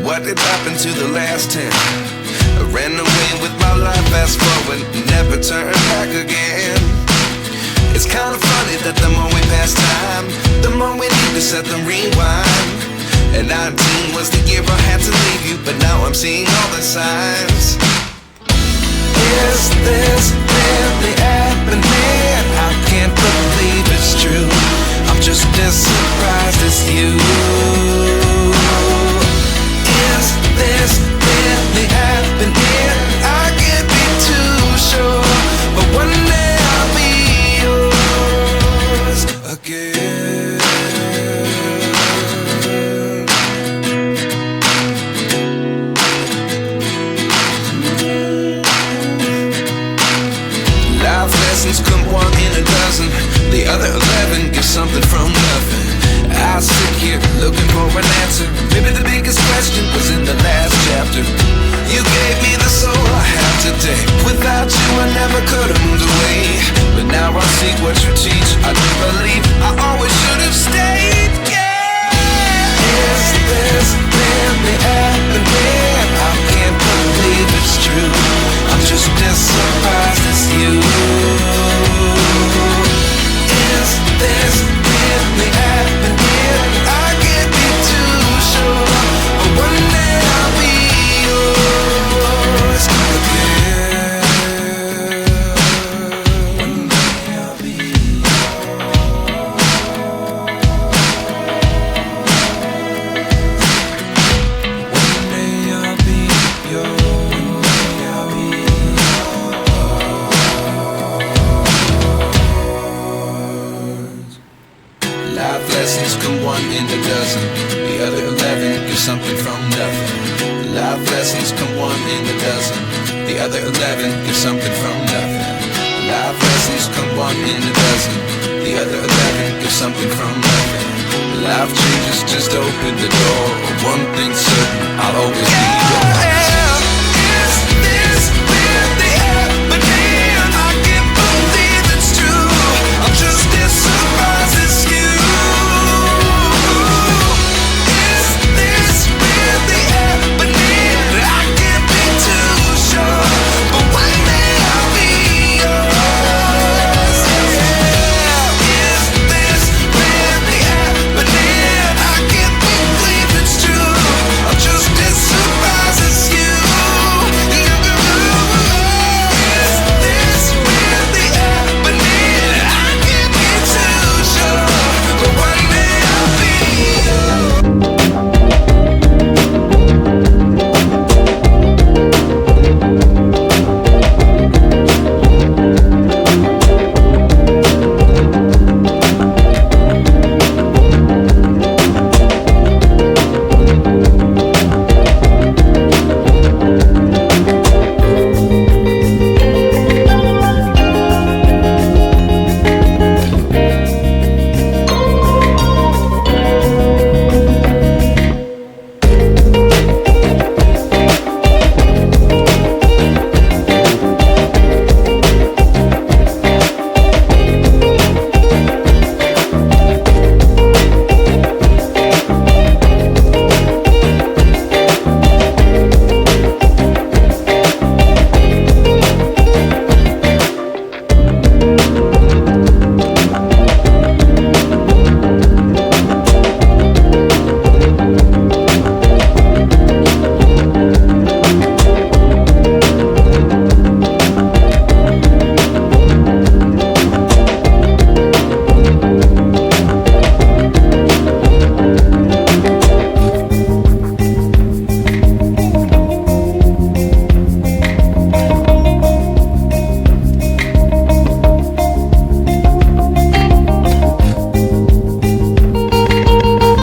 What did happen to the last 10? I ran away with my life, fast forward, never turn back again. It's kind of funny that the more we pass time, the more we need to set them rewind. And 19 was the year I had to leave you, but now I'm seeing all the signs. Is this really happening? I can't believe it's true. I'm just as surprised as you. Is this really happening? I can't be too sure, but one day I'll be yours again. Life lessons come one in a dozen. The other 11 get something from nothing. I sit here looking for an answer. Maybe the biggest question was in the last chapter. You gave me the soul I have today. Without you I never could have moved away. But now I see what you teach. I do believe I always should have stayed. Yeah. Is this really happening? I can't believe it's true. I'm just as surprised as you. Is this really happening? I can't be too sure, but one day I'll be yours again. One day I'll be One day I'll be yours. One day I'll be Life lessons come one in a dozen. The other 11 get something from nothing. Life lessons come one in a dozen. The other 11 get something from nothing. Life lessons come one in a dozen. The other 11 get something from nothing. Life changes just open the door. One thing's certain, I'll always be